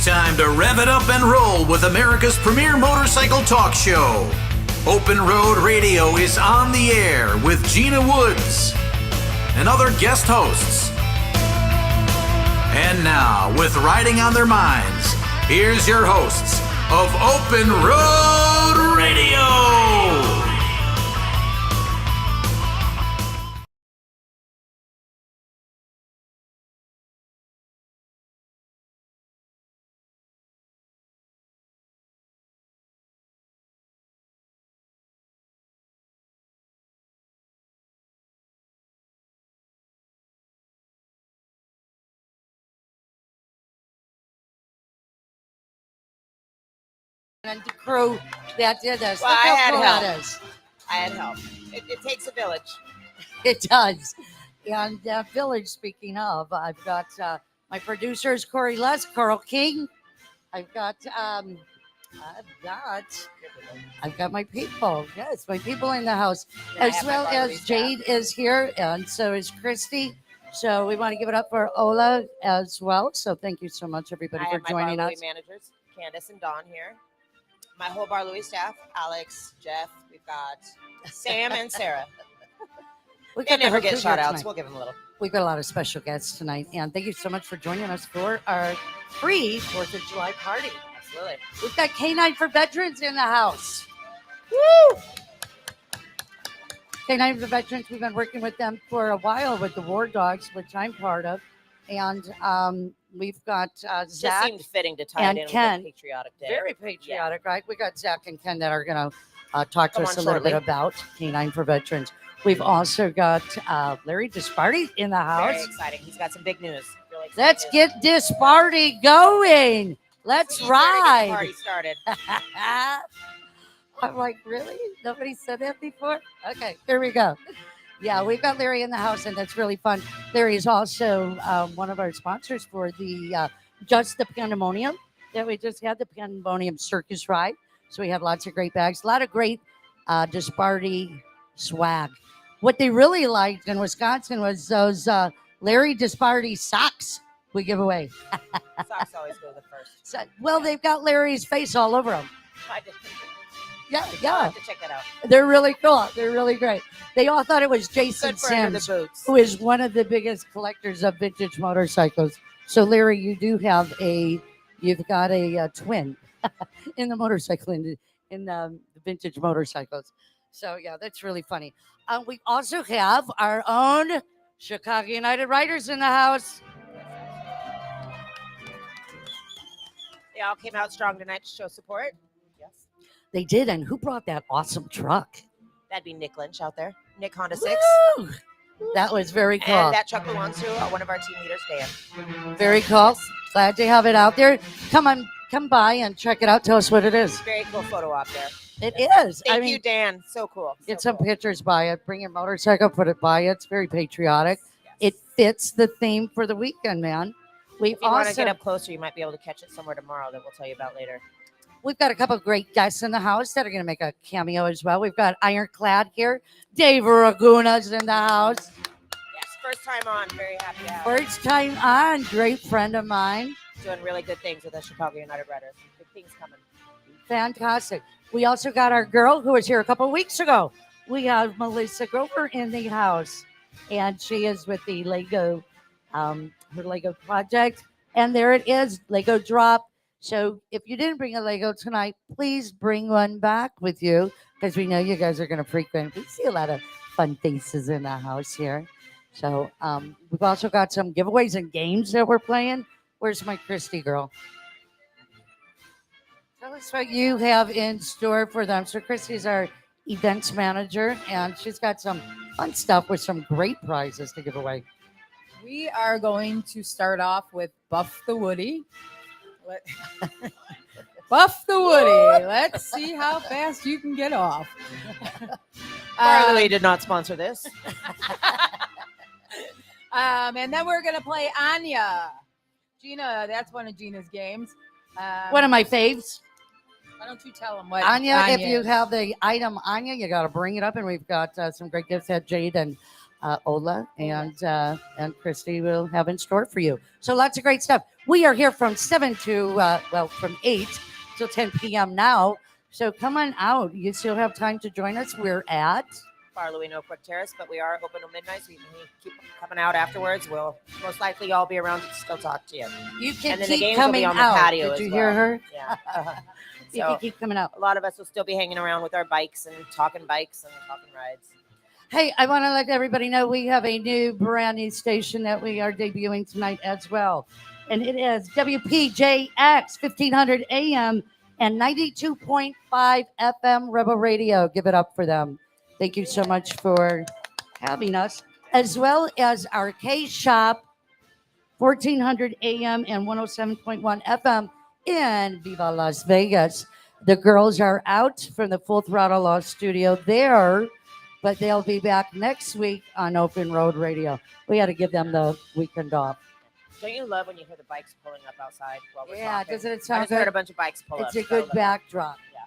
time to rev it up and roll with America's premier motorcycle talk show. Open Road Radio is on the air with Gina Woods and other guest hosts. And now, with riding on their minds, here's your hosts of Open Road Radio. And the crew that did this. Well, Look I how had cool help. that is. I had help. It takes a village. It does. And village, speaking of, I've got my producers, Corey Les, Carl King. I've got my people. Yes, my people in the house. And I as have my well Bar as Louie Jade is here, and so is Christy. So we want to give it up for Ola as well. So thank you so much, everybody, I for have my joining Bar us. Louie managers, Candace and Dawn here. My whole Bar Louie staff, Alex, Jeff, we've got Sam and Sarah. We They got the never whole get crew shout here outs. tonight. We'll give them a little. We've got a lot of special guests tonight, and thank you so much for joining us for our free 4th of July party. Absolutely. We've got K9 for Veterans in the house. Woo! K9 for Veterans, we've been working with them for a while with the War Dogs, which I'm part of. And we've got Just Zach seemed fitting to tie and it in Ken. with a patriotic day. Very patriotic, right? We got Zach and Ken that are going to talk to Come us on a little bit shortly. about K9 for Veterans. We've also got Larry Disparti in the house. Very exciting. He's got some big news. Really excited. Let's get this party going. Let's It's easier to get the ride. party started. I'm like, really? Nobody said that before? Okay, here we go. Yeah, we've got Larry in the house, and that's really fun. Larry is also one of our sponsors for the Just the Pandemonium that we just had, the Pandemonium Circus Ride. So we have lots of great bags, a lot of great Disparti swag. What they really liked in Wisconsin was those Larry Disparti socks we give away. Socks always go the first. So, well, they've got Larry's face all over them. I did. Yeah, I'll yeah. have to check that out. They're really cool. They're really great. They all thought it was Jason Good for under Sims, the boots. who is one of the biggest collectors of vintage motorcycles. So, Larry, you've got a twin in the motorcycle in the vintage motorcycles. So, yeah, that's really funny. We also have our own Chicago United Riders in the house. They all came out strong tonight to show support. Yes. They did, and who brought that awesome truck? That'd be Nick Lynch out there. Nick Honda 6. Woo! That was very cool. And that truck belongs to one of our team leaders, Dan. Very cool. Glad to have it out there. Come by and check it out. Tell us what it is. Very cool photo op there. It is. Thank you, Dan. So cool. Get So some cool. pictures by it. Bring your motorcycle, put it by it. It's very patriotic. Yes. It fits the theme for the weekend, man. We've If you want to also get up closer, you might be able to catch it somewhere tomorrow that we'll tell you about later. we've got a couple of great guests in the house that are going to make a cameo as well. We've got Ironclad here. Dave Raguna's in the house. Yes, first time on. Very happy to have him. First time on. Great friend of mine. Doing really good things with the Chicago United Riders. Big things coming. Fantastic. We also got our girl who was here a couple of weeks ago. We have Melissa Grover in the house, and she is with the Lego, her Lego project. And there it is, Lego drop. So if you didn't bring a Lego tonight, please bring one back with you because we know you guys are going to frequent. We see a lot of fun faces in the house here. So we've also got some giveaways and games that we're playing. Where's my Christy girl? Tell us what you have in store for them. So Christy's our events manager, and she's got some fun stuff with some great prizes to give away. We are going to start off with Buff the Woody. Buff the Woody. Let's see how fast you can get off. Bar Louie did not sponsor this. And then we're going to play Anya. Gina, that's one of Gina's games. One of my faves. Why don't you tell them what Anya, if you is? have the item Anya, you got to bring it up, and we've got some great gifts that Jade and Ola and Christy will have in store for you. So lots of great stuff. We are here from 7 to, from 8 till 10 p.m. now. So come on out. You still have time to join us. We're at Bar Louie, Oakbrook, Terrace, but we are open till midnight, so you can keep coming out afterwards. We'll most likely all be around to still talk to you. You can And then the keep games will coming be on the out. patio Did as you well. hear her? Yeah. You So can keep coming out. a lot of us will still be hanging around with our bikes and talking bikes and talking rides. Hey, I want to let everybody know we have a new, brand new station that we are debuting tonight as well. And it is WPJX 1500 AM and 92.5 FM Rebel Radio. Give it up for them. Thank you so much for having us. As well as our K Shop 1400 AM and 107.1 FM in Viva Las Vegas. The girls are out from the Full Throttle Law Studio there, but they'll be back next week on Open Road Radio. We had to give them the weekend off. Don't you love when you hear the bikes pulling up outside while we're Yeah, talking? doesn't it I sound just heard a good? bunch of bikes pull up. It's a so good I love it. backdrop. Yeah.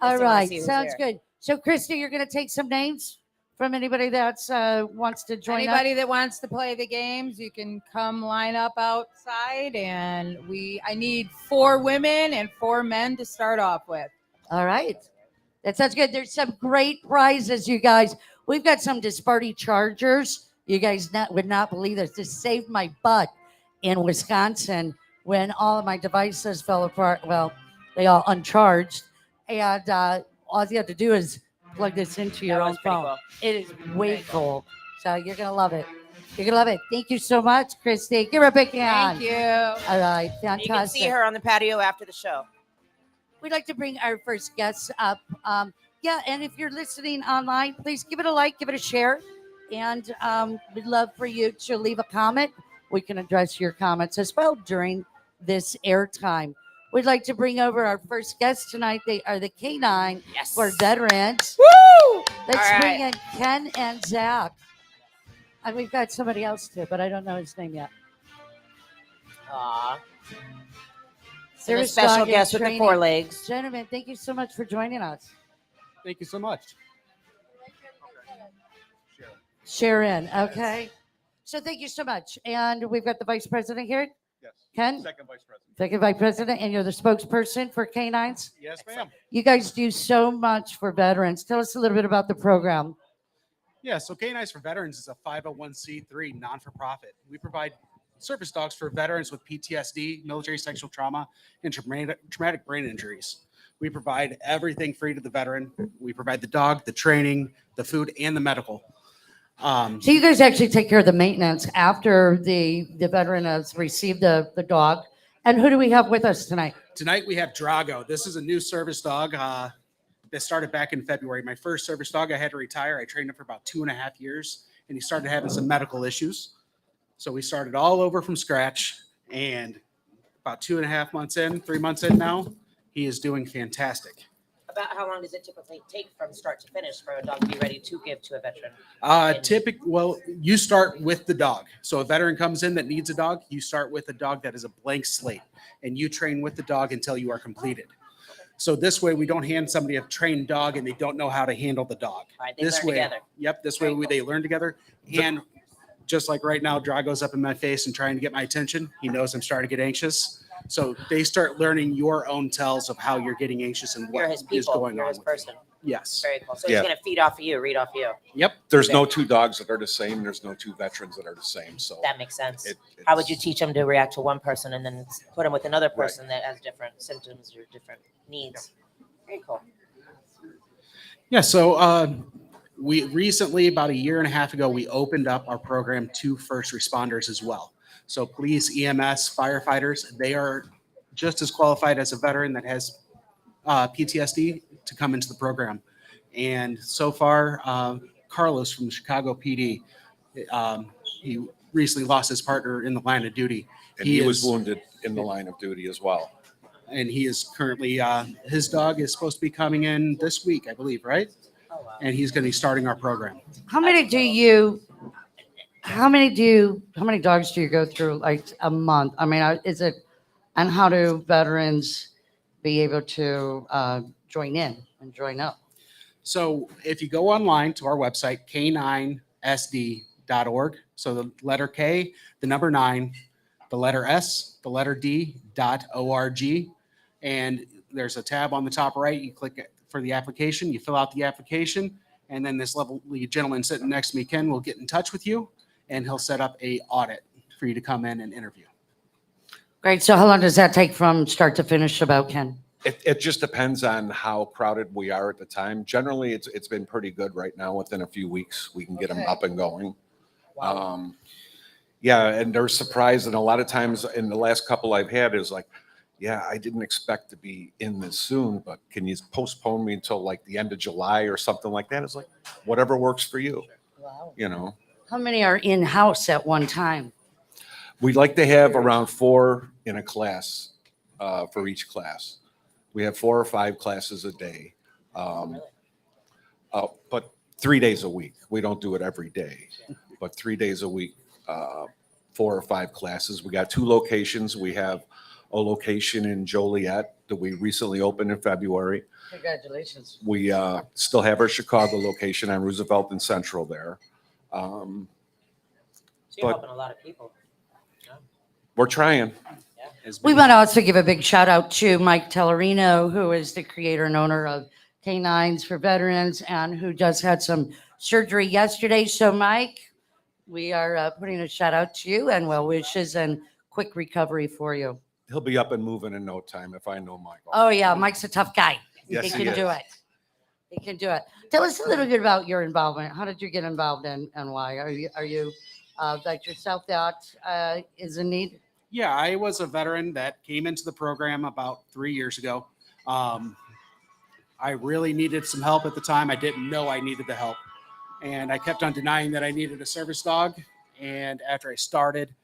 All Just wanna right, see who's sounds there. good. So, Christy, you're going to take some names from anybody that's wants to join us. Anybody that wants to play the games, you can come line up outside, and I need 4 women and 4 men to start off with. All right. That sounds good. There's some great prizes, you guys. We've got some Disparti chargers. You guys would not believe this. This saved my butt in Wisconsin when all of my devices fell apart. Well, they all uncharged. And all you have to do is plug this into your That own was pretty phone. cool. It is way cool. So you're going to love it. You're going to love it. Thank you so much, Christy. Give her a big hand. Thank you. All right. Fantastic. You can see her on the patio after the show. We'd like to bring our first guests up. And if you're listening online, please give it a like, give it a share. And we'd love for you to leave a comment. We can address your comments as well during this airtime. We'd like to bring over our first guest tonight. They are the K9 Yes. for veterans. Woo! Let's All bring right. in Ken and Zach. And we've got somebody else too, but I don't know his name yet. Aw. And a Service special dog in guest with the training. 4 legs. Gentlemen, thank you so much for joining us. Thank you so much. Sharon, okay. So thank you so much. And we've got the vice president here, Yes. Ken, Second vice president. second vice president, and you're the spokesperson for K9s. Yes, ma'am. You guys do so much for veterans. Tell us a little bit about the program. Yeah, so K9s for Veterans is a 501c3 non-for-profit. We provide service dogs for veterans with PTSD, military sexual trauma, and traumatic brain injuries. We provide everything free to the veteran. We provide the dog, the training, the food, and the medical. So you guys actually take care of the maintenance after the veteran has received the dog. And who do we have with us tonight? Tonight we have Drago. This is a new service dog that started back in February. My first service dog, I had to retire. I trained him for about 2.5 years, and he started having some medical issues. So we started all over from scratch, and about 2.5 months in, 3 months in now, he is doing fantastic. About how long does it typically take from start to finish for a dog to be ready to give to a veteran? Well, you start with the dog. So a veteran comes in that needs a dog, you start with a dog that is a blank slate, and you train with the dog until you are completed. So this way, we don't hand somebody a trained dog and they don't know how to handle the dog. All right, they This learn way, together. Yep, this Very way cool. they learn together. And just like right now, Drago's up in my face and trying to get my attention. He knows I'm starting to get anxious. So they start learning your own tells of how you're getting anxious and You're what his is people. going You're on his with you. person. Yes. Very cool. So Yeah. he's going to feed off of you, read off of you. Yep. There's no 2 dogs that are the same. There's no 2 veterans that are the same. So That makes sense. it's- How would you teach him to react to one person and then put him with another person that has different symptoms or different needs? Very cool. Yeah. So we recently, about 1.5 years ago, we opened up our program to first responders as well. So police, EMS, firefighters, they are just as qualified as a veteran that has PTSD to come into the program. And so far, Carlos from the Chicago PD, he recently lost his partner in the line of duty. and he was is- wounded in the line of duty as well. And he is currently, his dog is supposed to be coming in this week, I believe, right? Oh, wow. And he's going to be starting our program. How many dogs do you go through like a month? I mean, and how do veterans be able to join in and join up? So if you go online to our website, k9sd.org, so the letter K, the number 9, the letter S, the letter D.org. And there's a tab on the top right. You click it for the application, you fill out the application, and then this lovely gentleman sitting next to me, Ken, will get in touch with you, and he'll set up a audit for you to come in and interview. Great. So how long does that take from start to finish about, Ken? It just depends on how crowded we are at the time. Generally, it's been pretty good right now. Within a few weeks, we can get them up and going. Yeah, and they're surprised. And a lot of times in the last couple I've had is like, yeah, I didn't expect to be in this soon, but can you postpone me until like the end of July or something like that? It's like, whatever works for you, Wow. you know. How many are in-house at one time? We'd like to have around 4 in a class for each class. We have 4 or 5 classes a day, but 3 days a week. We don't do it every day, but 3 days a week, 4 or 5 classes. We got 2 locations. We have a location in Joliet that we recently opened in February. Congratulations. We still have our Chicago location on Roosevelt and Central there. So you're But- helping a lot of people. We're trying. We want to also give a big shout out to Mike Tellerino, who is the creator and owner of Canines for Veterans and who just had some surgery yesterday. So, Mike, we are putting a shout out to you and well wishes and quick recovery for you. He'll be up and moving in no time if I know Michael. Oh, yeah. Mike's a tough guy. Yes, he he can do is. it. He can do it. Tell us a little bit about your involvement. How did you get involved and why? Are you like yourself that is in need? Yeah, I was a veteran that came into the program about 3 years ago. I really needed some help at the time. I didn't know I needed the help. And I kept on denying that I needed a service dog. And after I started,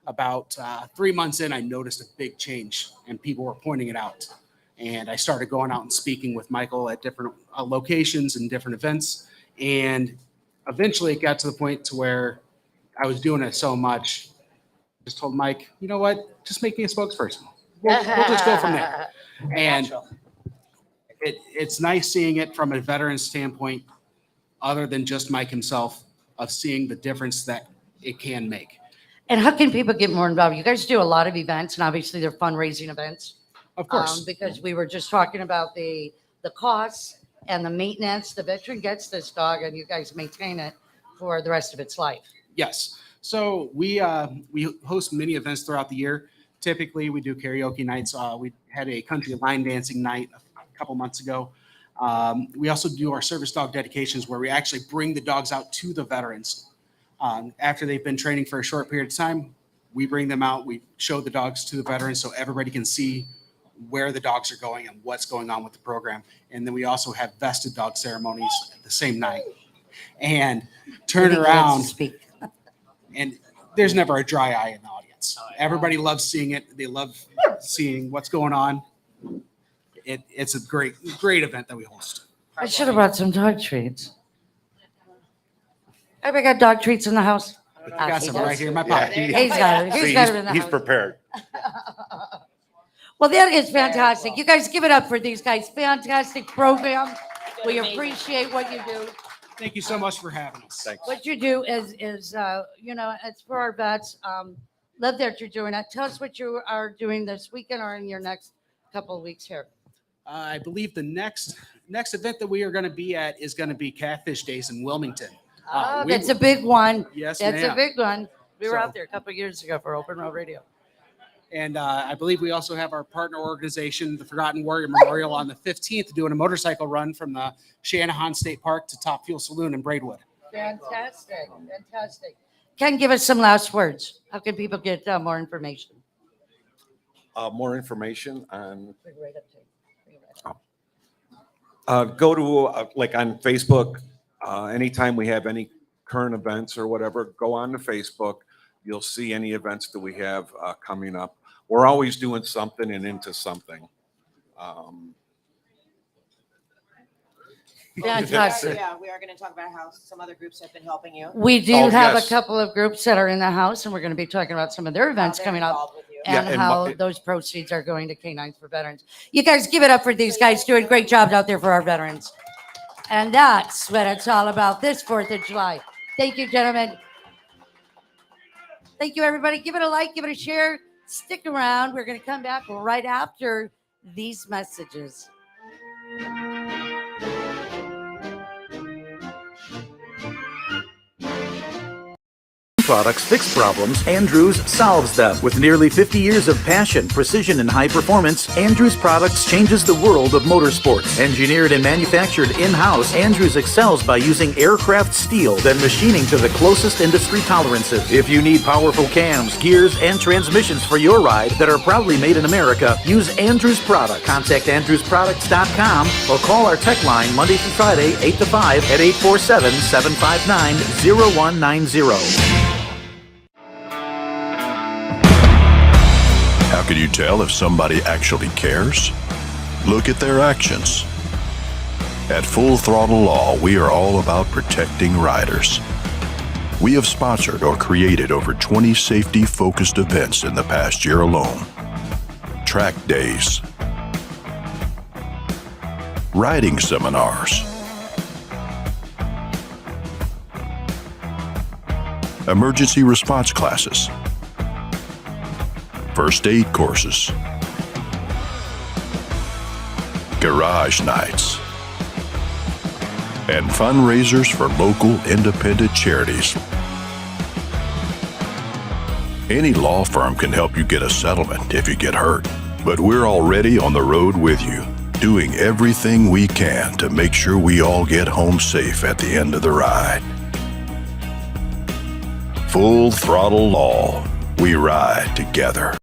about 3 months in, I noticed a big change and people were pointing it out. And I started going out and speaking with Michael at different locations and different events. And eventually it got to the point to where I was doing it so much. I just told Mike, you know what? Just make me a spokesperson. We'll just go from there. And Natural. it's nice seeing it from a veteran standpoint, other than just Mike himself, of seeing the difference that it can make. And how can people get more involved? You guys do a lot of events, and obviously they're fundraising events. Of course. Because we were just talking about the costs and the maintenance. The veteran gets this dog, and you guys maintain it for the rest of its life. Yes. So we host many events throughout the year. Typically, we do karaoke nights. We had a country line dancing night a couple months ago. We also do our service dog dedications where we actually bring the dogs out to the veterans. After they've been training for a short period of time, we bring them out. We show the dogs to the veterans so everybody can see where the dogs are going and what's going on with the program. And then we also have vested dog ceremonies the same night. And turn Nobody gets around. to speak. And there's never a dry eye in the audience. Everybody loves seeing it. They love seeing what's going on. It's a great event that we host. I should have brought some dog treats. Everybody got dog treats in the house? I got he some does. right here in my pocket. He's got it. He's got it in the He's house. prepared. Well, that is fantastic. You guys give it up for these guys. Fantastic program. We appreciate what you do. Thank you so much for having us. Thanks. What you do is it's for our vets. Love that you're doing it. Tell us what you are doing this weekend or in your next couple of weeks here. I believe the next event that we are going to be at is going to be Catfish Days in Wilmington. Oh, We- that's a big one. Yes, That's a ma'am. big one. We were So- out there a couple of years ago for Open Road Radio. And I believe we also have our partner organization, the Forgotten Warrior Memorial, on the 15th, doing a motorcycle run from the Shanahan State Park to Top Fuel Saloon in Braidwood. Fantastic. Fantastic. Ken, give us some last words. How can people get more information? More information on Bring it right up to you. Bring it right up. go to like on Facebook. Anytime we have any current events or whatever, go on to Facebook. You'll see any events that we have coming up. We're always doing something and into something. Fantastic. Yeah, we are going to talk about how some other groups have been helping you. We do Oh, have yes. a couple of groups that are in the house, and we're going to be talking about some of their events How they're coming up involved with you. Yeah, and and how my- those proceeds are going to Canines for Veterans. You guys give it up for these guys doing great jobs out there for our veterans. And that's what it's all about this 4th of July. Thank you, gentlemen. Thank you, everybody. Give it a like, give it a share. Stick around. We're going to come back right after these messages. Products fix problems, Andrews solves them. With nearly 50 years of passion, precision, and high performance, Andrews Products changes the world of motorsports. Engineered and manufactured in-house, Andrews excels by using aircraft steel, then machining to the closest industry tolerances. If you need powerful cams, gears, and transmissions for your ride that are proudly made in America, use Andrews Products. Contact AndrewsProducts.com or call our tech line Monday through Friday, 8 to 5 at 847-759-0190. How can you tell if somebody actually cares? Look at their actions. At Full Throttle Law, we are all about protecting riders. We have sponsored or created over 20 safety-focused events in the past year alone. Track days, riding seminars, emergency response classes, first aid courses, garage nights, and fundraisers for local independent charities. Any law firm can help you get a settlement if you get hurt, but we're already on the road with you, doing everything we can to make sure we all get home safe at the end of the ride. Full Throttle Law. We ride together.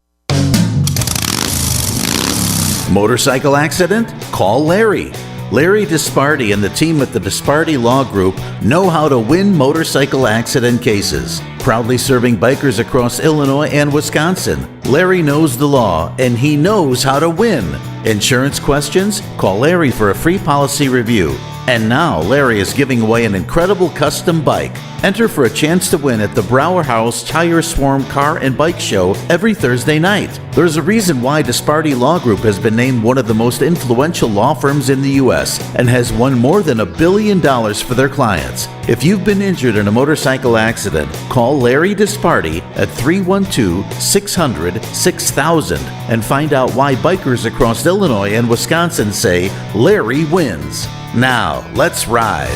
Motorcycle accident? Call Larry. Larry Disparti and the team at the Disparti Law Group know how to win motorcycle accident cases. Proudly serving bikers across Illinois and Wisconsin, Larry knows the law and he knows how to win. Insurance questions? Call Larry for a free policy review. And now Larry is giving away an incredible custom bike. Enter for a chance to win at the Brower House Tire Swarm Car and Bike Show every Thursday night. There's a reason why Disparti Law Group has been named one of the most influential law firms in the U.S. and has won more than $1 billion for their clients. If you've been injured in a motorcycle accident, call Larry Disparti at 312-600-6000 and find out why bikers across Illinois and Wisconsin say Larry wins. Now, let's ride.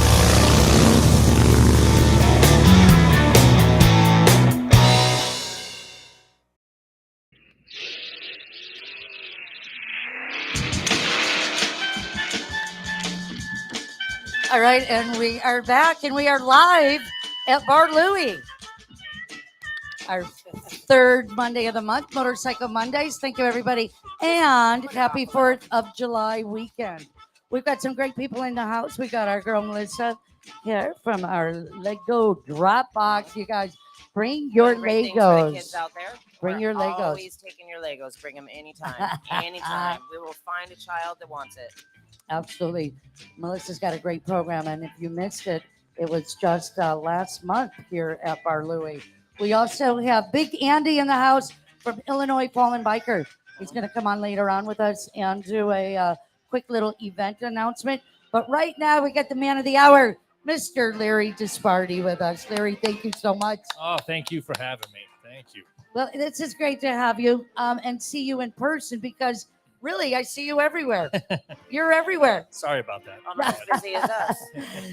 All right, and we are back and we are live at Bar Louie. Our third Monday of the month, Motorcycle Mondays. Thank you, everybody. And happy 4th of July weekend. We've got some great people in the house. We got our girl Melissa here from our Lego Dropbox. You guys bring your Great things for the Legos. kids out there. Bring We're your Legos. Always taking your Legos. Bring them anytime. Anytime. We will find a child that wants it. Absolutely. Melissa's got a great program. And if you missed it, it was just last month here at Bar Louie. We also have Big Andy in the house from Illinois Fallen Biker. He's going to come on later on with us and do a quick little event announcement. But right now, we got the man of the hour, Mr. Larry Disparti, with us. Larry, thank you so much. Oh, thank you for having me. Thank you. Well, this is great to have you and see you in person because really, I see you everywhere. You're everywhere. Sorry about that. I'm not as busy as us.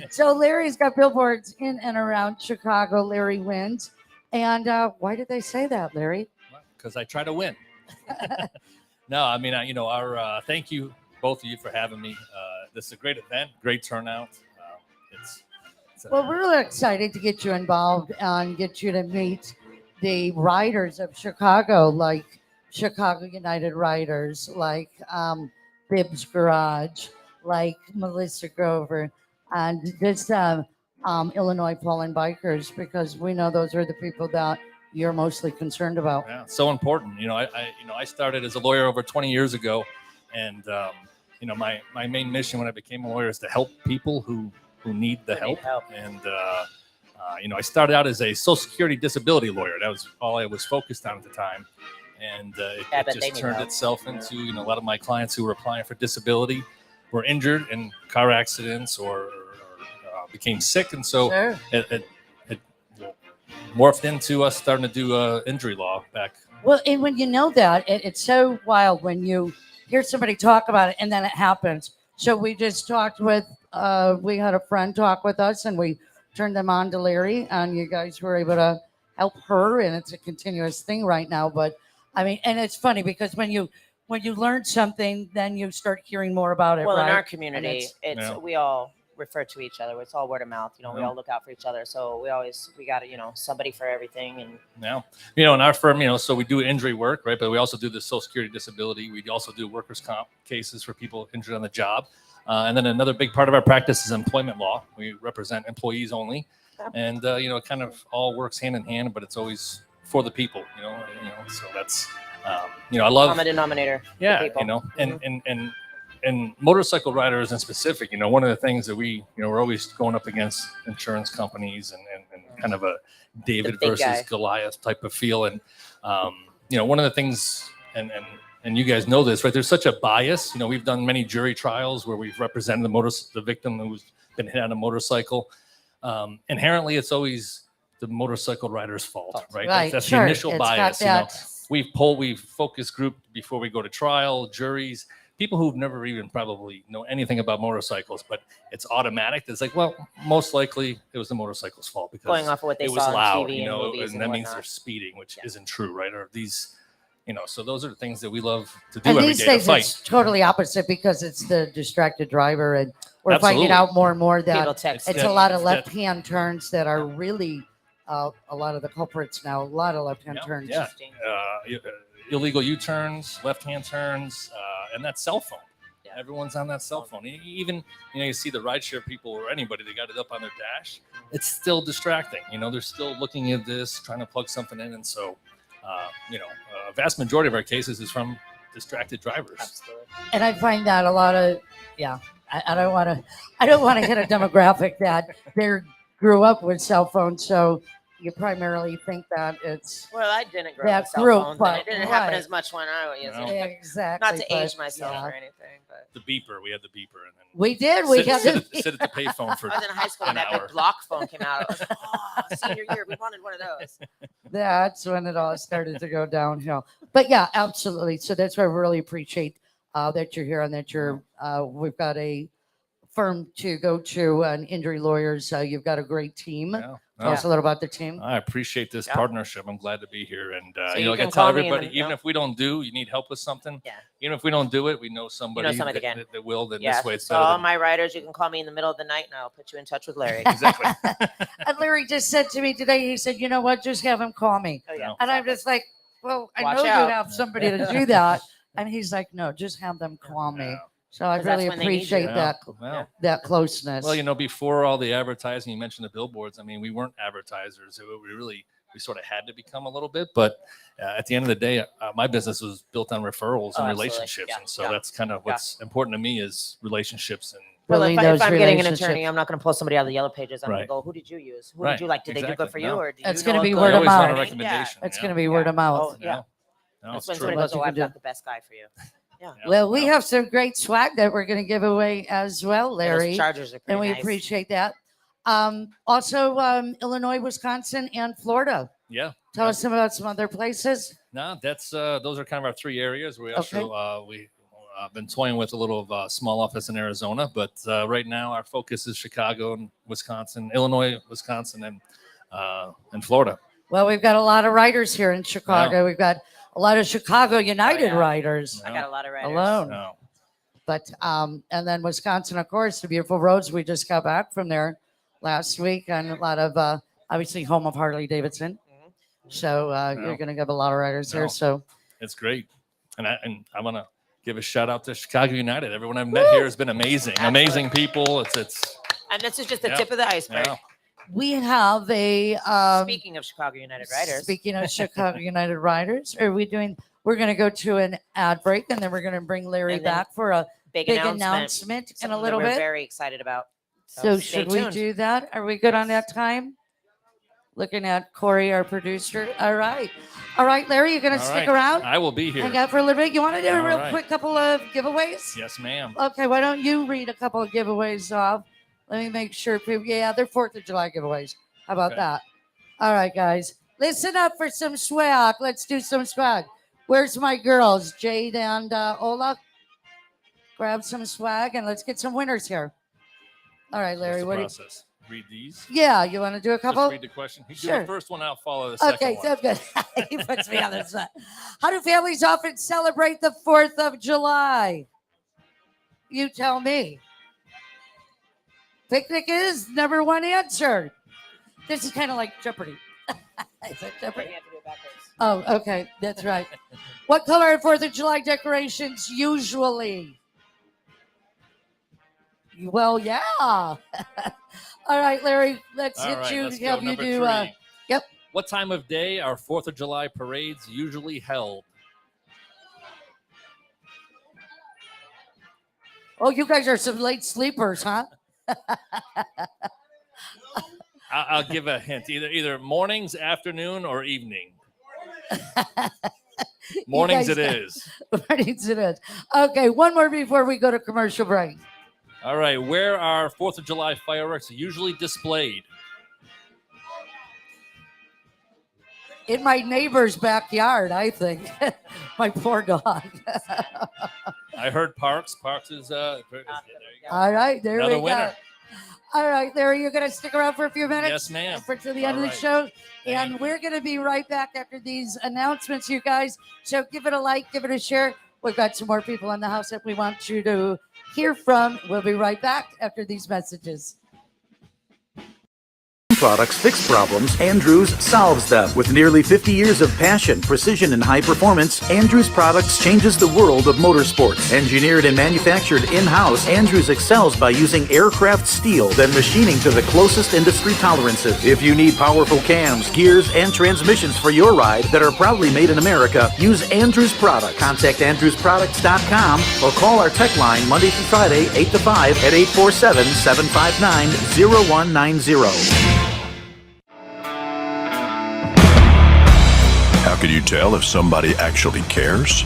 So Larry's got billboards in and around Chicago. Larry wins. And why did they say that, Larry? Because I try to win. No, I mean, thank you, both of you, for having me. This is a great event, great turnout. Well, we're really excited to get you involved and get you to meet the riders of Chicago, like Chicago United Riders, like Bibbs Garage, like Melissa Grover, and this Illinois Fallen Bikers, because we know those are the people that you're mostly concerned about. Yeah, so important. I started as a lawyer over 20 years ago, and my main mission when I became a lawyer is to help people who need the help. And I started out as a Social Security disability lawyer. That was all I was focused on at the time. And it just turned itself into, a lot of my clients who were applying for disability were injured in car accidents or became sick. And so Sure. it morphed into us starting to do injury law back. Well, and when you know that, it's so wild when you hear somebody talk about it and then it happens. So we just talked with, we had a friend talk with us and we turned them on to Larry, and you guys were able to help her, and it's a continuous thing right now. But I mean, and it's funny because when you learn something, then you start hearing more about it. Well, right? in our And community, it's Yeah. we all refer to each other. It's all word of mouth. You know, we Yeah. all look out for each other. So we got to, somebody for everything. And Now, in our firm, so we do injury work, right? But we also do the Social Security disability. We also do workers' comp cases for people injured on the job. And then another big part of our practice is employment law. We represent employees only. And, it kind of all works hand in hand, but it's always for the people, so that's, I love, common denominator. yeah, for people. and motorcycle riders in specific, one of the things that we're always going up against insurance companies and kind of a David big versus guy. Goliath type of feel. And, one of the things, and you guys know this, right? There's such a bias. We've done many jury trials where we've represented the victim who's been hit on a motorcycle. Inherently, it's always the motorcycle rider's fault, right? Right, That's sure. the initial It's got bias. that- We've focus group before we go to trial, juries, people who've never even probably know anything about motorcycles, but it's automatic. It's like, well, most likely it was the motorcycle's fault because Going off of what they it was saw on loud, TV and movies and that and means they're whatnot. speeding, which Yeah. isn't true, right? Or these, so those are the things that we love to do And every these day to days fight. it's totally opposite because it's the distracted driver, and we're finding Absolutely. out more and more that People text. it's that- a lot of that- left-hand turns that are really a lot of the culprits now. A lot of left-hand Yeah, turns. yeah. Illegal U-turns, left-hand turns, and that cell phone. Yeah. Everyone's on that cell phone. Even, you see the rideshare people or anybody that got it up on their dash. It's still distracting. They're still looking at this, trying to plug something in. And so, a vast majority of our cases is from distracted drivers. Absolutely. And I find that a lot of, I don't want to hit a demographic that they grew up with cell phones, so you primarily think that it's Well, I didn't grow That up with cell group, phones, but- and it didn't happen right. as much when I was No. exactly. Not to age but, myself yeah. or anything, but The beeper, we had the beeper. And then We did. We had sit, to. sit at the payphone for I was in high school an when that hour. big block phone came out. I was like, oh, senior year, we wanted one of those. That's when it all started to go downhill. But yeah, absolutely. So that's why I really appreciate that you're here and that you're. We've got a firm to go to and injury lawyers. You've got a great team. Yeah. Tell us a little about the team. I appreciate this Yeah. partnership. I'm glad to be here. And, So you you like I can tell call me in everybody, the- even yeah. if we don't you need help with something. Yeah. Even if we don't do it, we know somebody, somebody that can. that will. Then Yeah. this way it's So better all than- my riders, you can call me in the middle of the night, and I'll put you in touch with Larry. Exactly. And Larry just said to me today, he said, "You know what? Just have him call me." Oh yeah. No. And I'm just like, "Well, I Watch know you out. have somebody to do that." And he's like, "No, just have them call me." Yeah. So I 'Cause that's really when they need you. appreciate Yeah. that Well, that closeness. well, before all the advertising, you mentioned the billboards. I mean, we weren't advertisers. We sort of had to become a little bit. But at the end of the day, my business was built on referrals Oh, and absolutely. relationships. Yeah. And so Yeah. that's kind of what's important to me is relationships. And Well, Building if those I'm getting an relationships. attorney, I'm not going to pull somebody out of the yellow pages. I'm going Right. to go, who did you use? Who Right. did you like? Did they do Exactly. good for you? No. Or do It's you gonna know be a word good of always want a mouth. recommendation. It's yeah. going to be word of mouth. Oh, yeah. No, That's it's when true. somebody What goes, you oh, can I've do. got the best guy for you. Yeah. Yeah. Well, we No. have some great swag that we're going to give away as well, Yeah, those Larry, Chargers are pretty and we nice. appreciate that. Also, Illinois, Wisconsin, and Florida. Yeah. Tell Yeah. us about some other places. No, that's those are kind of our three areas. We also we been toying with a little small office in Arizona, but right now our focus is Chicago and Wisconsin, Illinois, Wisconsin, and Florida. Well, we've got a lot of riders here in Chicago. We've got a lot of Chicago United yeah. riders I got a lot of riders. alone. No. But and then Wisconsin, of course, the beautiful roads. We just got back from there last week, and a lot of obviously home of Harley Davidson. So you're going to have a lot of riders No. there. So It's great, and I want to give a shout out to Chicago United. Everyone I've met here has been amazing, amazing people. It's And this is just the Yeah. tip of the iceberg. yeah. we have a Speaking of Chicago United riders, Speaking of Chicago United riders, are we doing? We're going to go to an ad break, and then we're going to bring Larry And then back for a big big announcement, announcement in something a that little we're bit. very excited about. So stay should we tuned. do that? Are we good on that time? Looking at Corey, our producer. All right. All right, Larry, you're going to All stick right. around? I will be here. Hang out for a little bit. You want to do a All real right. quick couple of giveaways? Yes, ma'am. Okay, why don't you read a couple of giveaways off? Let me make sure. Yeah, they're 4th of July giveaways. How about Okay. that? All right, guys. Listen up for some swag. Let's do some swag. Where's my girls? Jade and Ola? Grab some swag and let's get some winners here. All right, Larry. What's the What do you... process? Read these. Yeah, you want to do a couple? Just read the question. You do Sure. the first one, I'll follow the second Okay, one. sounds good. He puts me on the spot. How do families often celebrate the 4th of July? You tell me. Picnic is number one answer. This is kind of like Jeopardy. Is it Jeopardy? You have to do it backwards. Oh, okay. That's right. What color are 4th of July decorations usually? Well, yeah. All right, Larry, let's All hit right, you. let's go. Have you Number do. 3. Yep. What time of day are 4th of July parades usually held? Oh, you guys are some late sleepers, huh? I'll give a hint. Either mornings, afternoon, or evening. Mornings guys it got- is. Mornings it is. Okay, one more before we go to commercial break. All right. Where are 4th of July fireworks usually displayed? In my neighbor's backyard, I think. My poor dog. I heard Parks. Parks is there you go. All right, there Another we winner. go. All right, Larry, you're going to stick around for a few minutes? Yes, ma'am. For to the end All of the right. show. Thank And we're going to be right back after these announcements, you guys. So give it a like, give it a share. We've got some more people in the house that we want you to hear from. We'll be right back after these messages. Products fix problems, Andrews solves them. With nearly 50 years of passion, precision, and high performance, Andrews Products changes the world of motorsports. Engineered and manufactured in-house, Andrews excels by using aircraft steel, then machining to the closest industry tolerances. If you need powerful cams, gears, and transmissions for your ride that are proudly made in America, use Andrews Products. Contact AndrewsProducts.com or call our tech line Monday through Friday, 8 to 5 at 847-759-0190. How can you tell if somebody actually cares?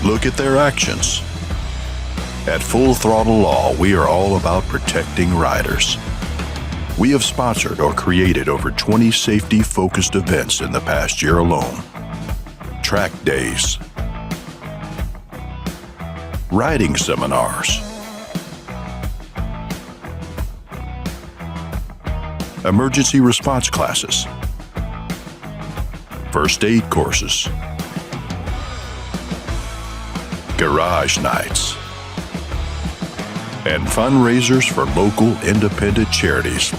Look at their actions. At Full Throttle Law, we are all about protecting riders. We have sponsored or created over 20 safety-focused events in the past year alone. Track days, riding seminars, emergency response classes, first aid courses, garage nights, and fundraisers for local independent charities.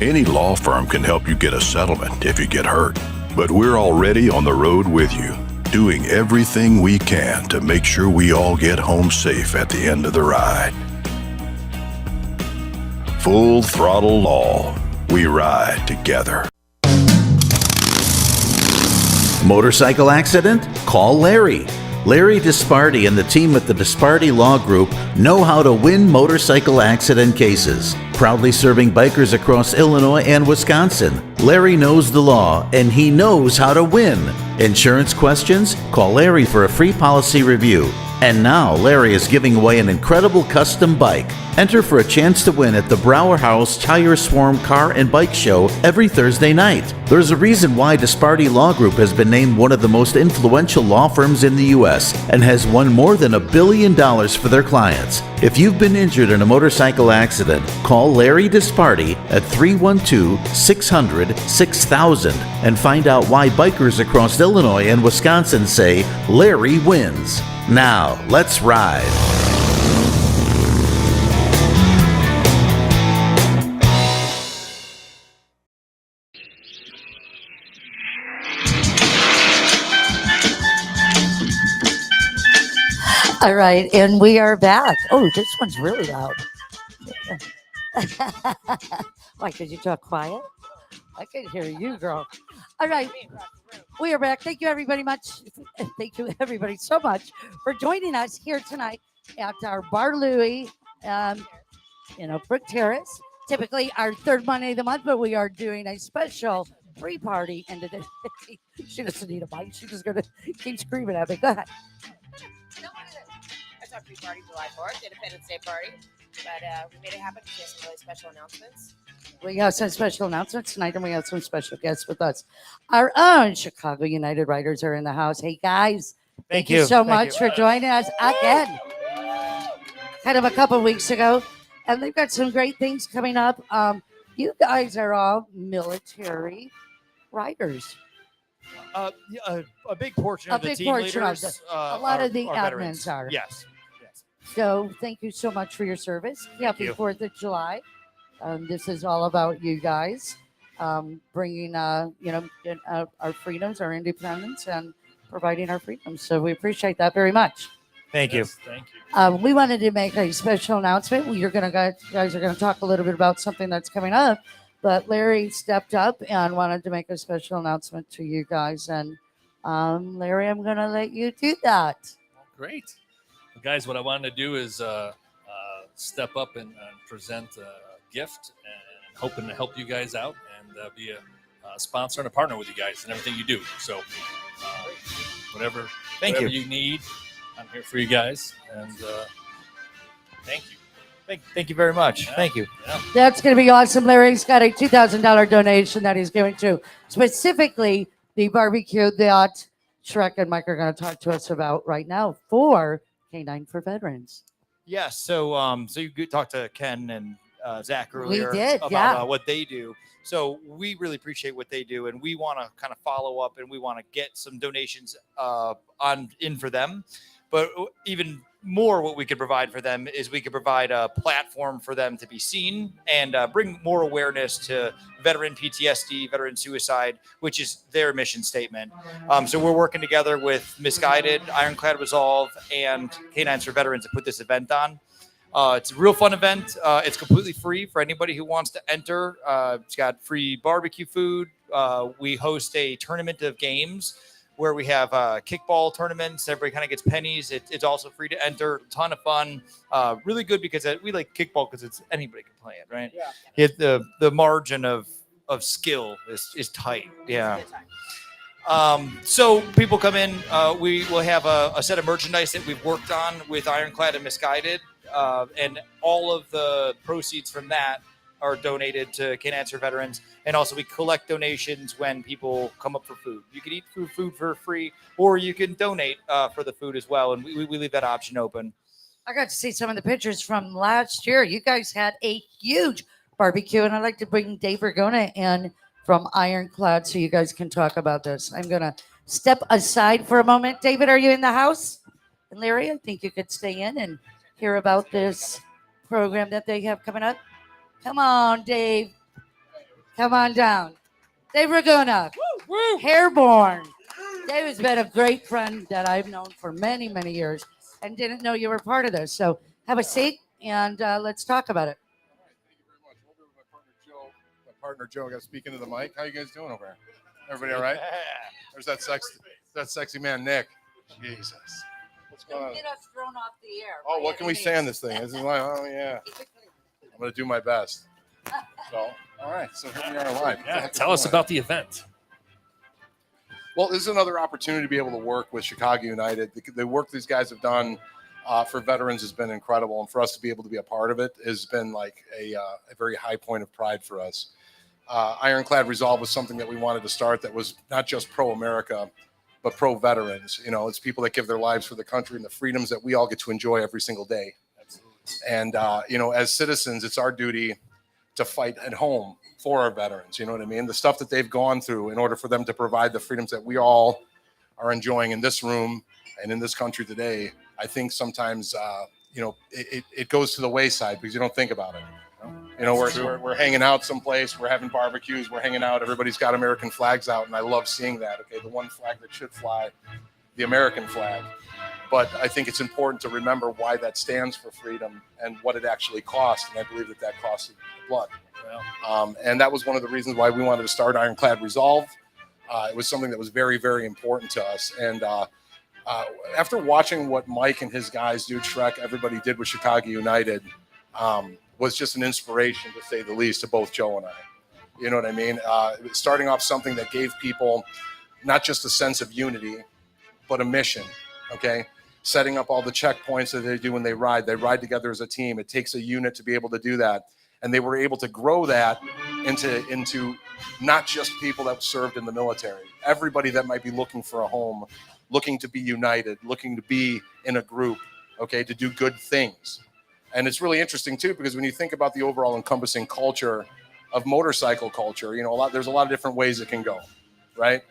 Any law firm can help you get a settlement if you get hurt, but we're already on the road with you, doing everything we can to make sure we all get home safe at the end of the ride. Full Throttle Law. We ride together. Motorcycle accident? Call Larry. Larry Disparti and the team at the Disparti Law Group know how to win motorcycle accident cases. Proudly serving bikers across Illinois and Wisconsin, Larry knows the law and he knows how to win. Insurance questions? Call Larry for a free policy review. And now Larry is giving away an incredible custom bike. Enter for a chance to win at the Brower House Tire Swarm Car and Bike Show every Thursday night. There's a reason why Disparti Law Group has been named one of the most influential law firms in the U.S. and has won more than $1 billion for their clients. If you've been injured in a motorcycle accident, call Larry Disparti at 312-600-6000 and find out why bikers across Illinois and Wisconsin say Larry wins. Now, let's ride. All right, and we are back. Oh, this one's really loud. Why, could you talk quiet? I can hear you, girl. All right, we are back. Thank you, everybody, much. Thank you, everybody, so much for joining us here tonight at our Bar Louie, Oakbrook Terrace. Typically our third Monday of the month, but we are doing a special free party. And today, she doesn't need a bite. She's just going to keep screaming at me. Go ahead. That's our free party, July 4th, Independence Day party. But we made it happen because we have some really special announcements. We have some special announcements tonight, and we have some special guests with us. Our own Chicago United Writers are in the house. Hey, guys. Thank you so much for joining us again. Kind of a couple weeks ago. And they've got some great things coming up. You guys are all military writers. A big portion of the team leaders. A lot of the are admins veterans. are. Yes. So thank you so much for your service. Happy you. 4th of July. This is all about you guys bringing, our freedoms, our independence, and providing our freedoms. So we appreciate that very much. Thank you. Thank you. We wanted to make a special announcement. You guys are going to talk a little bit about something that's coming up, but Larry stepped up and wanted to make a special announcement to you guys. And Larry, I'm going to let you do that. Great. Well, guys, what I wanted to do is step up and present a gift and hoping to help you guys out and be a sponsor and a partner with you guys in everything you do. So whatever you need, I'm here for you guys. And thank you. Thank you very much. Yeah. Thank you. Yeah. That's going to be awesome. Larry's got a $2,000 donation that he's giving to specifically the barbecue that Shrek and Mike are going to talk to us about right now for K9 for Veterans. Yes. So you could talk to Ken and Zach earlier did, about yeah. what they do. So we really appreciate what they do, and we want to kind of follow up, and we want to get some donations in for them. But even more, what we could provide for them is we could provide a platform for them to be seen and bring more awareness to veteran PTSD, veteran suicide, which is their mission statement. So we're working together with Misguided, Ironclad Resolve, and K9s for Veterans to put this event on. It's a real fun event. It's completely free for anybody who wants to enter. It's got free barbecue food. We host a tournament of games where we have kickball tournaments. Everybody kind of gets pennies. It's also free to enter. Ton of fun. Really good because we like kickball because it's anybody can play it, right? Yeah. The margin of skill is tight. Yeah. So people come in. We will have a set of merchandise that we've worked on with Ironclad and Misguided, and all of the proceeds from that are donated to K9s for Veterans. And also we collect donations when people come up for food. You can eat food for free, or you can donate for the food as well. And we leave that option open. I got to see some of the pictures from last year. You guys had a huge barbecue, and I'd like to bring Dave Vergona in from Ironclad so you guys can talk about this. I'm going to step aside for a moment. David, are you in the house? And Larry, I think you could stay in and hear about this program that they have coming up. Come on, Dave. Come on down. Dave Vergona, Hairborn. Dave has been a great friend that I've known for many, many years and didn't know you were part of this. So have a seat and let's talk about it. Thank you very much. We'll be with my partner Joe. I got to speak into the mic. How you guys doing over there? Everybody all right? There's that sexy man, Nick. Jesus. What's going on? Get us thrown off the air. Oh, what can we say on this thing? This is like, oh yeah. I'm going to do my best. So, all right. So here we are live. Yeah, tell us about the event. Well, this is another opportunity to be able to work with Chicago United. The work these guys have done for veterans has been incredible. And for us to be able to be a part of it has been like a very high point of pride for us. Ironclad Resolve was something that we wanted to start that was not just pro-America, but pro-veterans. You know, it's people that give their lives for the country and the freedoms that we all get to enjoy every single day. And, as citizens, it's our duty to fight at home for our veterans. You know what I mean? The stuff that they've gone through in order for them to provide the freedoms that we all are enjoying in this room and in this country today. I think sometimes, it goes to the wayside because you don't think about it. We're hanging out someplace, we're having barbecues, we're hanging out. Everybody's got American flags out. And I love seeing that. Okay. The one flag that should fly, the American flag. But I think it's important to remember why that stands for freedom and what it actually costs. And I believe that costed blood. And that was one of the reasons why we wanted to start Ironclad Resolve. It was something that was very, very important to us. And after watching what Mike and his guys do, Shrek, everybody did with Chicago United, was just an inspiration, to say the least, to both Joe and I. You know what I mean? Starting off something that gave people not just a sense of unity, but a mission, okay? Setting up all the checkpoints that they do when they ride. They ride together as a team. It takes a unit to be able to do that. And they were able to grow that into not just people that served in the military, everybody that might be looking for a home, looking to be united, looking to be in a group, okay, to do good things. And it's really interesting too, because when you think about the overall encompassing culture of motorcycle culture, you know, there's a lot of different ways it can go, right?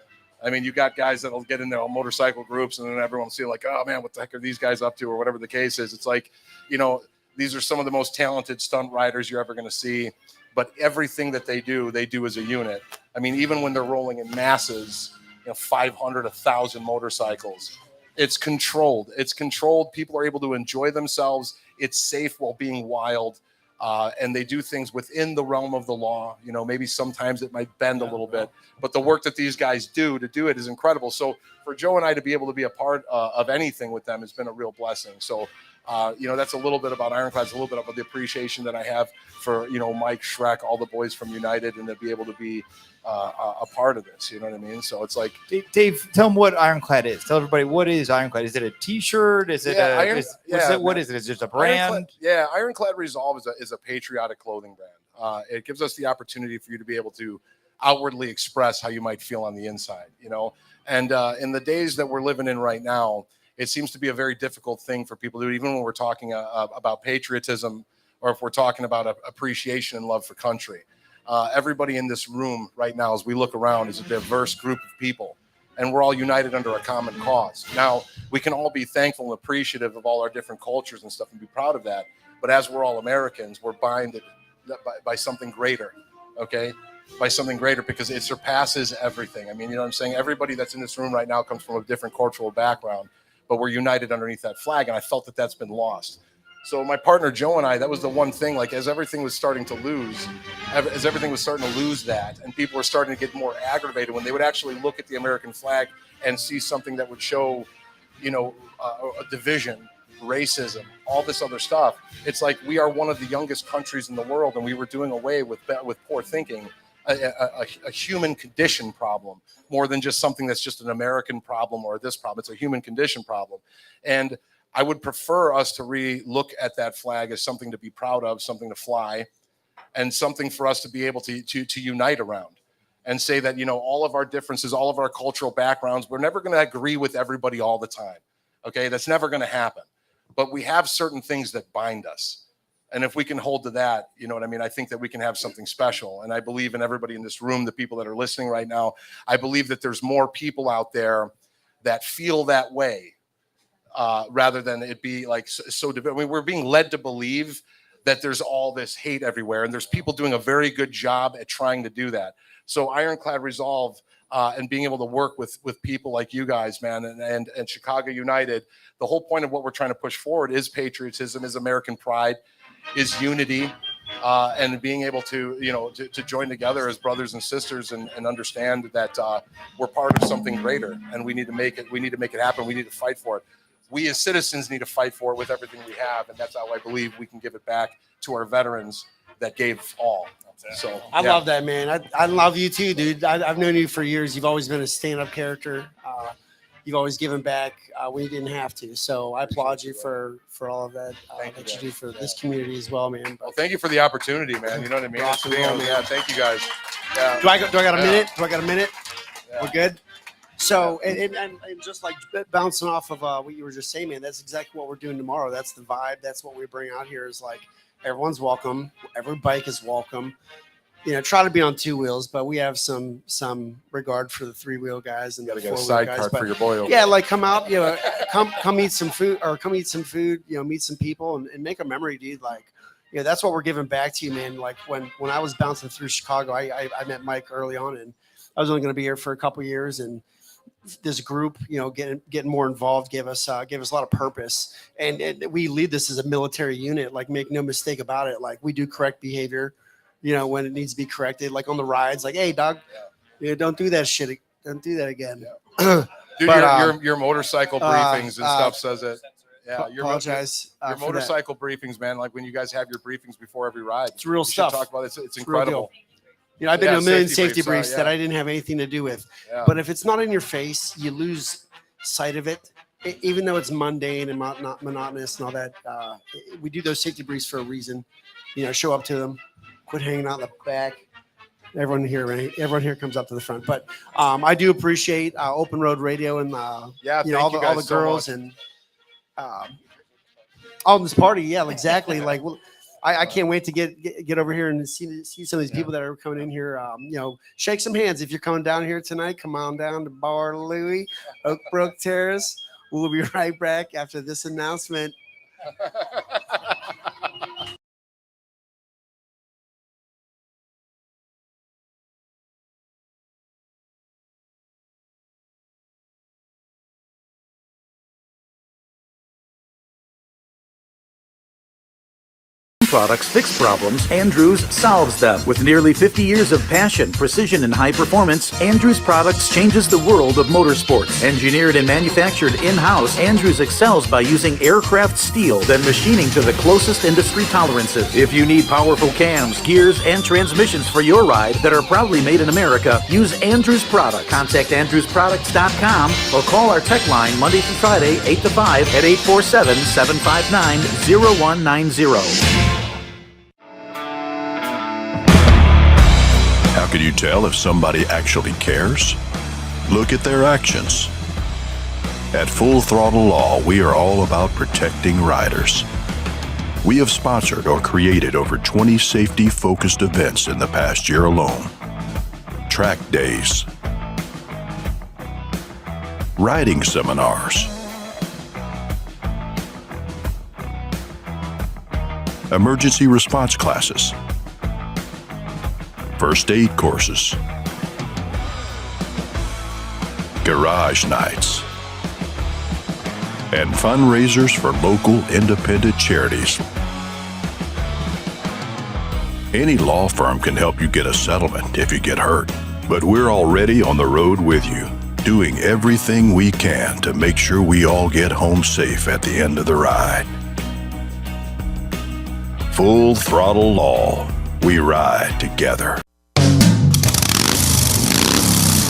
I mean, you got guys that'll get in their motorcycle groups and then everyone will see like, oh man, what the heck are these guys up to, or whatever the case is. It's like, you know, these are some of the most talented stunt riders you're ever going to see, but everything that they do as a unit. I mean, even when they're rolling in masses, you know, 500, 1,000 motorcycles, it's controlled. It's controlled. People are able to enjoy themselves. It's safe while being wild. And they do things within the realm of the law. You know, maybe sometimes it might bend a little bit, but the work that these guys do to do it is incredible. So for Joe and I to be able to be a part of anything with them has been a real blessing. So, you know, that's a little bit about Ironclad. It's a little bit about the appreciation that I have for, you know, Mike, Shrek, all the boys from United, and to be able to be a part of this. You know what I mean? So it's like, Dave, tell them what Ironclad is. Tell everybody, what is Ironclad? Is it a T-shirt? Is it what is it? Is it just a brand? Ironclad Resolve is a patriotic clothing brand. It gives us the opportunity for you to be able to outwardly express how you might feel on the inside, you know? And in the days that we're living in right now, it seems to be a very difficult thing for people to do, even when we're talking about patriotism, or if we're talking about appreciation and love for country. Everybody in this room right now, as we look around, is a diverse group of people, and we're all united under a common cause. Now, we can all be thankful and appreciative of all our different cultures and stuff and be proud of that. But as we're all Americans, we're binded by something greater, okay? By something greater, because it surpasses everything. I mean, you know what I'm saying? Everybody that's in this room right now comes from a different cultural background, but we're united underneath that flag, and I felt that that's been lost. So my partner Joe and I, that was the one thing, like as everything was starting to lose that, and people were starting to get more aggravated when they would actually look at the American flag and see something that would show, you know, a division, racism, all this other stuff. It's like we are one of the youngest countries in the world, and we were doing away with poor thinking, a human condition problem, more than just something that's just an American problem or this problem. It's a human condition problem. And I would prefer us to look at that flag as something to be proud of, something to fly, and something for us to be able to unite around and say that, you know, all of our differences, all of our cultural backgrounds, we're never going to agree with everybody all the time. Okay. That's never going to happen, but we have certain things that bind us. And if we can hold to that, you know what I mean? I think that we can have something special. And I believe in everybody in this room, the people that are listening right now, I believe that there's more people out there that feel that way. Rather than it be like so. I mean, we're being led to believe that there's all this hate everywhere, and there's people doing a very good job at trying to do that. So Ironclad Resolve and being able to work with people like you guys, man, and Chicago United. The whole point of what we're trying to push forward is patriotism, is American pride, is unity, and being able to, you know, to join together as brothers and sisters and understand that we're part of something greater, and we need to make it. We need to make it happen. We need to fight for it. We as citizens need to fight for it with everything we have, and that's how I believe we can give it back to our veterans that gave all. So I love that, man. I love you too, dude. I've known you for years. You've always been a stand-up character. You've always given back when you didn't have to. So I applaud you for all of that that you do for this community as well, man. Well, thank you for the opportunity, man. You know what I mean? Yeah, thank you guys. Yeah. Do I got a minute? Do I got a minute? Yeah. We're good. So, and just like bouncing off of what you were just saying, man, that's exactly what we're doing tomorrow. That's the vibe. That's what we bring out here is like everyone's welcome. Every bike is welcome. You know, try to be on two wheels, but we have some regard for the 3-wheel guys and you the got a 4-wheel guys. sidecar for your boy over yeah, like come out, you know, come eat some food you know, meet some people and make a memory, dude. Like, you know, that's what we're giving back to you, man. Like when I was bouncing through Chicago, I met Mike early on, and I was only going to be here for a couple of years, and this group, you know, getting more involved gave us a lot of purpose, and we lead this as a military unit. Like, make no mistake about it. Like, we do correct behavior, you know, when it needs to be corrected. Like on the rides, like, hey, dog, you know, don't do that shit. Don't do that again. Yeah. Dude, But, your motorcycle briefings and stuff says it. Yeah, apologize. Your motorcycle briefings, man. Like when you guys have your briefings before every ride, it's real stuff. Talk about it. It's incredible. You know, I've been to a million safety briefs yeah. that I didn't have anything to do with. Yeah. But if it's not in your face, you lose sight of it. Even though it's mundane and not monotonous and all that, we do those safety briefs for a reason. You know, show up to them, quit hanging out in the back. Everyone here comes up to the front. But I do appreciate Open Road Radio and all the girls and all this party. Yeah, exactly. Like, well, I can't wait to get over here and see some of these people that are coming in here. Shake some hands if you're coming down here tonight. Come on down to Bar Louie, Oakbrook Terrace. We'll be right back after this announcement. Products fix problems, Andrews solves them. With nearly 50 years of passion, precision, and high performance, Andrews Products changes the world of motorsports. Engineered and manufactured in-house, Andrews excels by using aircraft steel, then machining to the closest industry tolerances. If you need powerful cams, gears, and transmissions for your ride that are proudly made in America, use Andrews Products. Contact AndrewsProducts.com or call our tech line Monday through Friday, 8 to 5 at 847-759-0190. How can you tell if somebody actually cares? Look at their actions. At Full Throttle Law, we are all about protecting riders. We have sponsored or created over 20 safety-focused events in the past year alone. Track days, riding seminars, emergency response classes, first aid courses, garage nights, and fundraisers for local independent charities. Any law firm can help you get a settlement if you get hurt, but we're already on the road with you, doing everything we can to make sure we all get home safe at the end of the ride. Full Throttle Law. We ride together.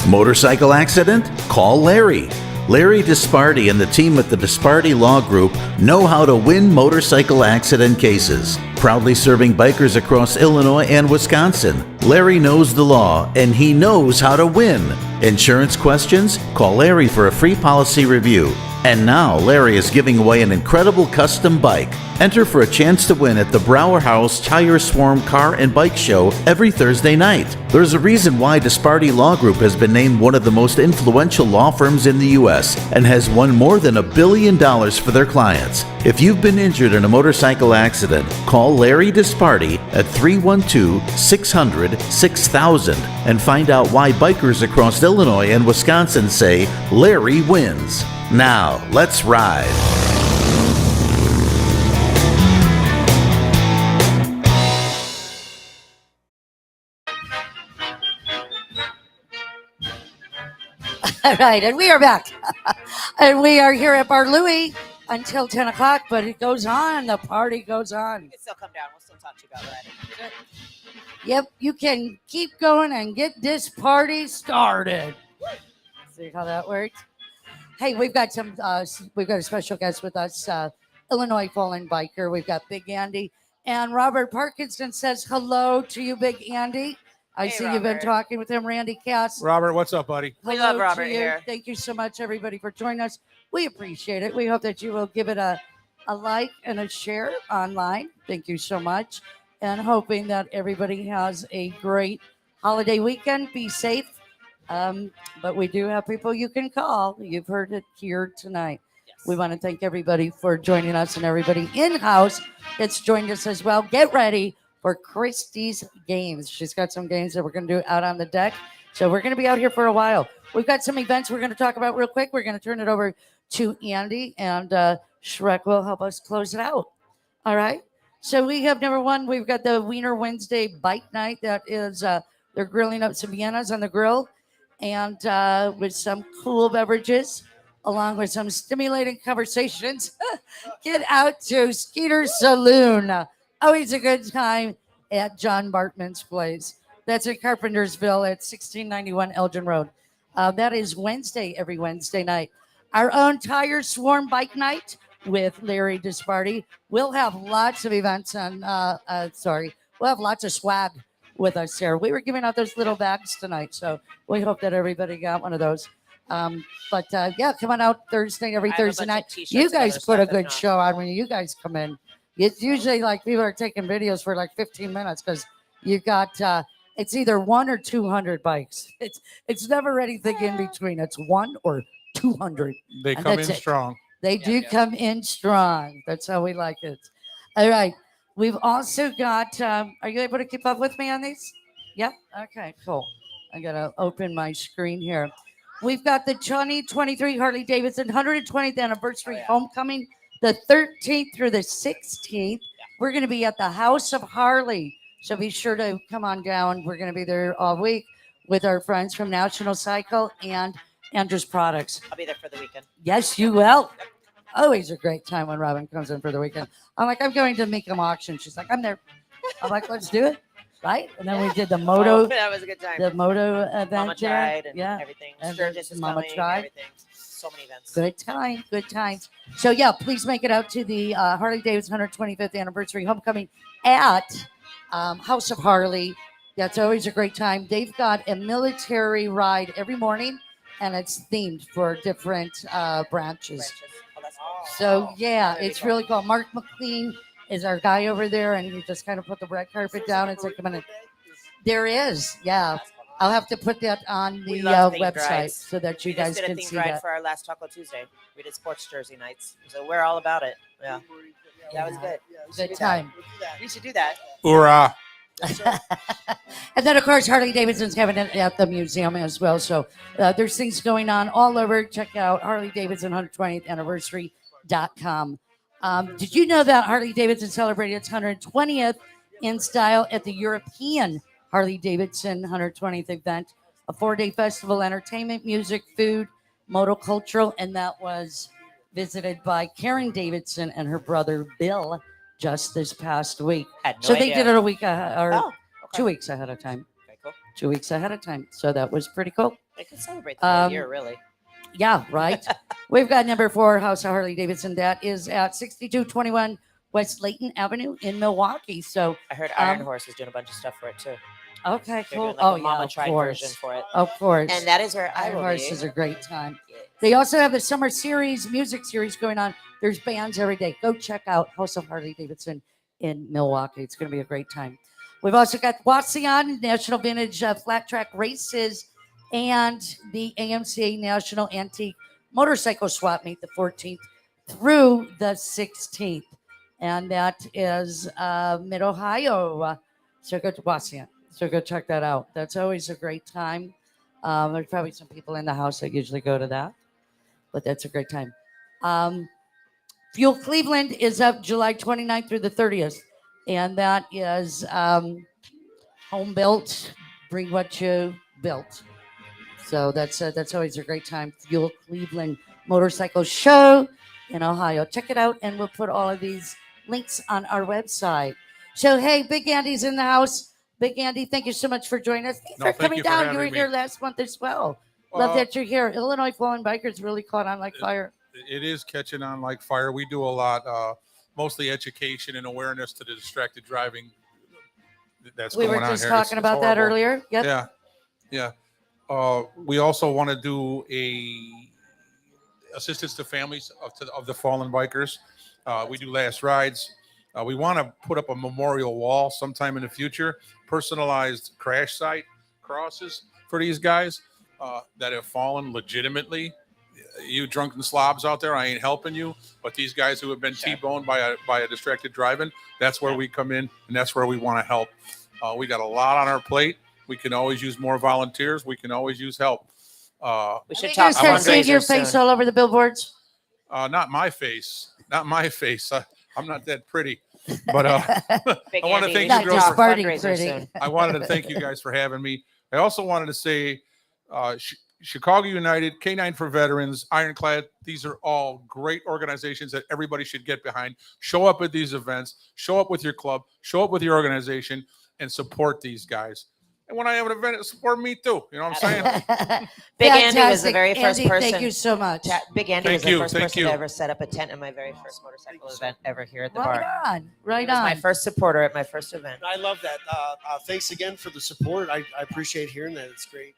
Motorcycle accident? Call Larry. Larry Disparti and the team at the Disparti Law Group know how to win motorcycle accident cases. Proudly serving bikers across Illinois and Wisconsin, Larry knows the law and he knows how to win. Insurance questions? Call Larry for a free policy review. And now Larry is giving away an incredible custom bike. Enter for a chance to win at the Brower House Tire Swarm Car and Bike Show every Thursday night. There's a reason why Disparti Law Group has been named one of the most influential law firms in the U.S. and has won more than $1 billion for their clients. If you've been injured in a motorcycle accident, call Larry Disparti at 312-600-6000 and find out why bikers across Illinois and Wisconsin say Larry wins. Now, let's ride. All right, and we are back. And we are here at Bar Louie until 10 o'clock, but it goes on. The party goes on. You can still come down. We'll still talk to you about riding. Yep, you can keep going and get this party started. See how that works? Hey, we've got a special guest with us, Illinois Fallen Biker. We've got Big Andy. And Robert Parkinson says hello to you, Big Andy. I see you've been talking with him, Randy Cass. Robert, what's up, buddy? We love Robert here. Thank you so much, everybody, for joining us. We appreciate it. We hope that you will give it a like and a share online. Thank you so much. And hoping that everybody has a great holiday weekend. Be safe. But we do have people you can call. You've heard it here tonight. Yes. We want to thank everybody for joining us and everybody in-house that's joined us as well. Get ready for Christy's games. She's got some games that we're going to do out on the deck. So we're going to be out here for a while. We've got some events we're going to talk about real quick. We're going to turn it over to Andy, and Shrek will help us close it out. All right. So we have number one. We've got the Wiener Wednesday Bike Night. That is, they're grilling up some Viennas on the grill, and with some cool beverages, along with some stimulating conversations. Get out to Skeeter Saloon. Always a good time at John Bartman's place. That's in Carpentersville at 1691 Elgin Road. That is Wednesday, every Wednesday night. Our own Tire Swarm Bike Night with Larry Disparti. We'll have lots of events on, we'll have lots of swag. with us here. We were giving out those little bags tonight, so we hope that everybody got one of those. Yeah, come on out Thursday, every I have a Thursday bunch of night. t-shirts You and guys other put stuff a if good not. show on when you guys come in. It's usually like people are taking videos for like 15 minutes because you got it's either 1 or 200 bikes. It's never anything in between. It's 1 or 200. They And come that's in it. strong. They do come in strong. That's how we like it. All right. We've also got, are you able to keep up with me on these? Yep. Okay, cool. I got to open my screen here. We've got the 2023 Harley Davidson 120th anniversary homecoming, the 13th through the 16th. We're going to be at the House of Harley. So be sure to come on down. We're going to be there all week with our friends from National Cycle and Andrews Products. I'll be there for the weekend. Yes, you will. Always a great time when Robin comes in for the weekend. I'm like, I'm going to Meekum Auction. She's like, I'm there. I'm like, let's do it. Right? And then we did the moto. Oh, that was a good time. The moto event. Mama there. tried and Yeah. everything. And Sturgis is Mama coming. tried. Everything. So many events. Good time, good times. So yeah, please make it out to the Harley Davidson 125th anniversary homecoming at House of Harley. That's always a great time. They've got a military ride every morning, and it's themed for different branches. Oh, that's cool. So yeah, Very it's cool. really cool. Mark McLean is our guy over there, and he just kind of put the red carpet down and say, "Come on." There is, yeah. I'll have to put that on the We love themed website rides. so that you We guys just did a can themed see ride that. for our last Taco Tuesday. We did sports jersey nights, so we're all about it. Yeah, that was good. We should Good do that. time. We should do that. Hoorah. And then, of course, Harley Davidson's having it at the museum as well. So there's things going on all over. Check out Harley Davidson 120th anniversary.com. Did you know that Harley Davidson celebrated its 120th in style at the European Harley Davidson 120th event, a 4-day festival, entertainment, music, food, motocultural, and that was visited by Karen Davidson and her brother Bill just this past week. Had no So they idea. did it a week or Oh, okay. 2 weeks ahead of time. Okay, cool. 2 weeks ahead of time. So that was pretty cool. They could celebrate the whole Um, year, really. Yeah, right. We've got number 4 House of Harley Davidson. That is at 6221 West Layton Avenue in Milwaukee. So I heard Iron Horse is doing a bunch of stuff for it too. okay, They're cool. doing like Oh a yeah, Mama of Tried course. version for it. Of course. And that is where I Iron will Horse be. is a great time. They also have the summer series, music series going on. There's bands every day. Go check out House of Harley Davidson in Milwaukee. It's going to be a great time. We've also got Wasion National Vintage Flat Track Races and the AMCA National Antique Motorcycle Swap Meet the 14th through the 16th. And that is Mid-Ohio. So go to Wasion. So go check that out. That's always a great time. There's probably some people in the house that usually go to that, but that's a great time. Fuel Cleveland is up July 29th through the 30th, and that is home built. Bring what you built. So that's always a great time. Fuel Cleveland Motorcycle Show in Ohio. Check it out, and we'll put all of these links on our website. So hey, Big Andy's in the house. Big Andy, thank you so much for joining us. Thanks No, for thank coming you for down. You were having here me. last month as well. Love Uh, that you're here. Illinois Fallen Bikers really caught on like fire. It is catching on like fire. We do a lot, mostly education and awareness to the distracted driving that's We going were on just here. talking about that horrible. earlier. Yep. Yeah. We also want to do a assistance to families of the fallen bikers. We do last rides. We want to put up a memorial wall sometime in the future, personalized crash site crosses for these guys that have fallen legitimately. You drunken slobs out there, I ain't helping you. But these guys who have been T-boned by a distracted driving, that's where we come in, and that's where we want to help. We got a lot on our plate. We can always use more volunteers. We can always use help. We should Are you talk gonna start seeing your fundraisers face soon. all over the billboards? Not my face. Not my face. I'm not that pretty. But Big I want to Andy, thank we you Not should girls. just talk Sparty fundraisers pretty. soon. I wanted to thank you guys for having me. I also wanted to say Chicago United, K9 for Veterans, Ironclad, these are all great organizations that everybody should get behind. Show up at these events, show up with your club, show up with your organization, and support these guys. And when I have an event, support me too. You know what I'm saying? Big Andy was the very first Andy, person. Thank you so much. Big Andy was Thank you, the first thank person you. to ever set up a tent at my very first motorcycle event ever here at the Right bar. on. Right He was on. my first supporter at my first event. I love that. Thanks again for the support. I appreciate hearing that. It's great.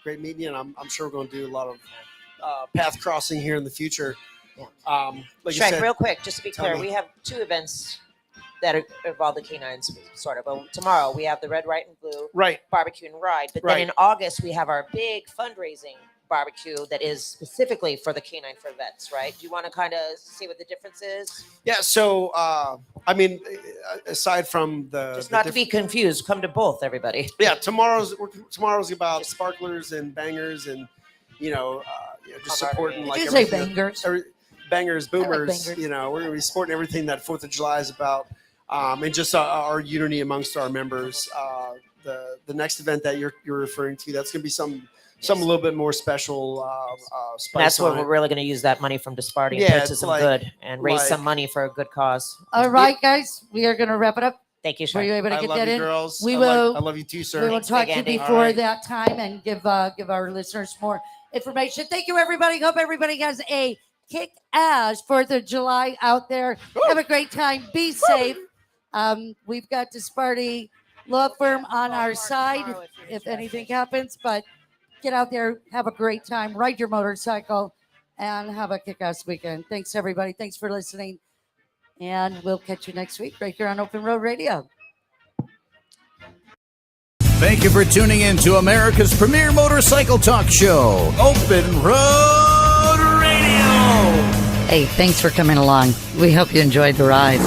Great meeting you, and I'm sure we're going to do a lot of path crossing here in the future. Yeah. Like Shrek, I said, real quick, just to be tell clear, me. we have 2 events that involve the canines, sort of. But tomorrow we have the Red, White, and Blue right. barbecue and ride. But Right. then in August we have our big fundraising barbecue that is specifically for the canine for vets, right? Do you want to kind of see what the difference is? Yeah. So, I mean, aside from the Just the not to be confused. Come to both, everybody. yeah, tomorrow's about sparklers and bangers and just supporting Did like you say everything that- bangers? bangers, boomers. bangers. We're going to be supporting everything that 4th of July is about, and just our unity amongst our members. The next event that you're referring to, that's going to be some a little bit more special. Spice That's where on we're it. really going to use that money from Disparti and Yeah, put to it's some like- good and raise like- some money for a good cause. All right, guys, we are going to wrap it up. Thank you, Were you Shrek. able to I get love that you, in? girls. We I will. love you too, sir. We will Thanks, talk Big to you Andy. before All right. that time and give our listeners more information. Thank you, everybody. Hope everybody has a kick-ass 4th of July out there. Have a great time. Be safe. We've got Disparti Law Firm on our side if anything happens, but get out there, have a great time, ride your motorcycle, and have a kick-ass weekend. Thanks, everybody. Thanks for listening. And we'll catch you next week right here on Open Road Radio. Thank you for tuning in to America's premier motorcycle talk show, Open Road Radio. Hey, thanks for coming along. We hope you enjoyed the ride.